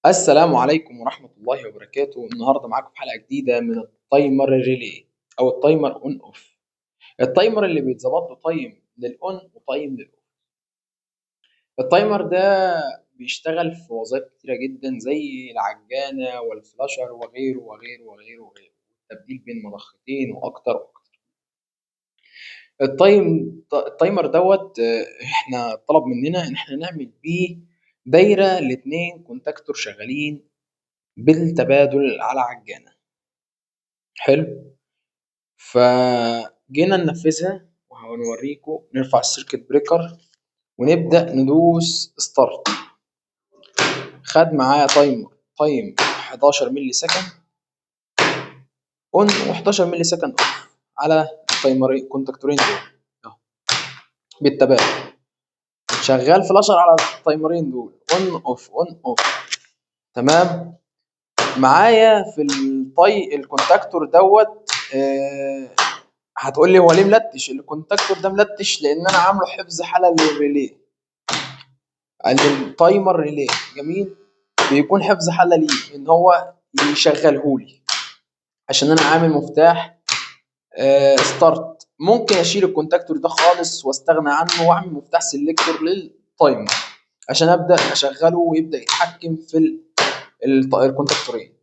السلام عليكم ورحمة الله وبركاته. النهارده معاكم في حلقة جديدة من التايمر ريلي أو التايمر أون أوف. التايمر اللي بيتظبط له تايم للأون وتايم للأوف. التايمر ده بيشتغل في وظائف كتيرة جدا زي العجانة والفلاشر وغيره وغيره وغيره وغيره، والتبديل بين مضختين وأكتر وأكتر. التايمر دوت احنا طلب مننا إن احنا نعمل بيه دايرة لاتنين كونتاكتور شغالين بالتبادل على عجانة. حلو. فجينا ننفذها وهنوريكم. نرفع السيركت بريكر ونبدأ ندوس ستارت. خد معايا تايم 11 ملي سكند اون و11 ملي سكند اوف على التايمرين كونتاكتورين دول اهو بالتبادل. شغال فلاشر على التايمرين دول اون اوف اون اوف. تمام. معايا في الكونتاكتور دوت هتقول لي هو ليه ملتش؟ الكونتاكتور ده ملتش لان انا عامله حفظ حاله للريلي، التايمر ريلي. جميل. بيكون حفظ حاله ليه ان هو يشغلهولي عشان انا عامل مفتاح ستارت. ممكن اشيل الكونتاكتور ده خالص واستغنى عنه واعمل مفتاح سيلكتور للتايمر عشان ابدا اشغله ويبدا يتحكم في الكونتاكتورين.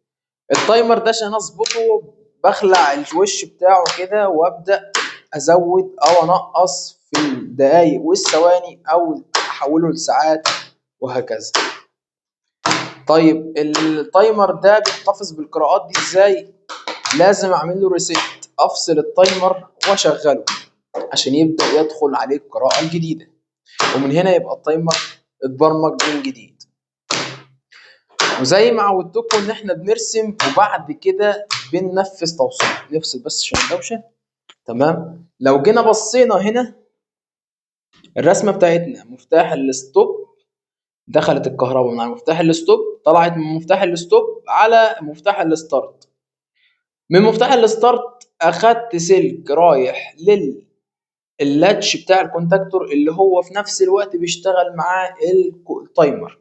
التايمر ده عشان اظبطه بخلع الوش بتاعه كده وابدا ازود او انقص في الدقايق والثواني او احوله لساعات وهكذا. طيب التايمر ده بيحتفظ بالقراءات دي ازاي؟ لازم اعمل له ريسيت، افصل التايمر واشغله عشان يبدا يدخل عليه القراءه الجديده، ومن هنا يبقى التايمر اتبرمج من جديد. وزي ما عودتكم ان احنا بنرسم وبعد كده بننفذ توصيل. نفصل بس عشان الدوشه. تمام. لو جينا بصينا هنا الرسمه بتاعتنا، مفتاح الستوب دخلت الكهرباء من على مفتاح الستوب، طلعت من مفتاح الستوب على مفتاح الستارت. من مفتاح الستارت اخدت سلك رايح لللاتش بتاع الكونتاكتور اللي هو في نفس الوقت بيشتغل معاه التايمر.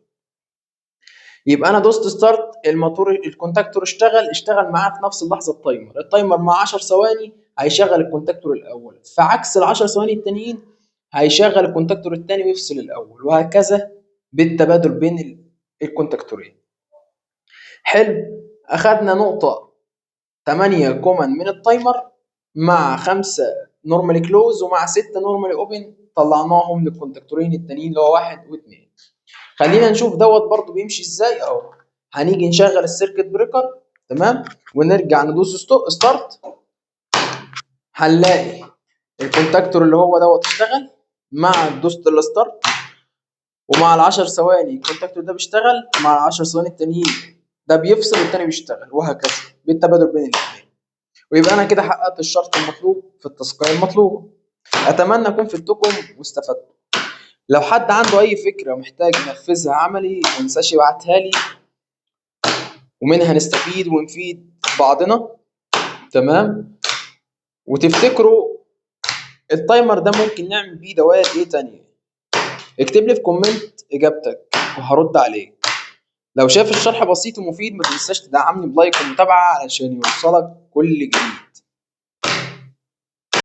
يبقى انا دوست ستارت، الموتور الكونتاكتور اشتغل معاه في نفس اللحظه. التايمر مع 10 ثواني هيشغل الكونتاكتور الاول، في عكس ال 10 ثواني التانيين هيشغل الكونتاكتور الثاني ويفصل الاول، وهكذا بالتبادل بين الكونتاكتورين. حلو. اخدنا نقطه 8 كومن من التايمر مع 5 نورمالي كلوز ومع 6 نورمالي اوبن، طلعناهم للكونتاكتورين التانيين اللي هو 1 و2. خلينا نشوف دوت برضو بيمشي ازاي اهو. هنيجي نشغل السيركت بريكر. تمام. ونرجع ندوس ستارت. هنلاقي الكونتاكتور اللي هو دوت اشتغل مع دوست الستارت، ومع ال10 ثواني الكونتاكتور ده بيشتغل، مع ال10 ثواني التانيين ده بيفصل والتاني بيشتغل، وهكذا بالتبادل بين الاثنين. ويبقى انا كده حققت الشرط المطلوب في التاسكايه المطلوبه. اتمنى اكون فدتكم واستفدتوا. لو حد عنده اي فكره محتاج ينفذها عملي ما ينساش يبعتها لي، ومنها نستفيد ونفيد بعضنا. تمام. وتفتكروا التايمر ده ممكن نعمل بيه دوائر ايه تانية؟ اكتب لي في كومنت اجابتك وهرد عليك. لو شايف الشرح بسيط ومفيد ما تنساش تدعمني بلايك ومتابعة علشان يوصلك كل جديد.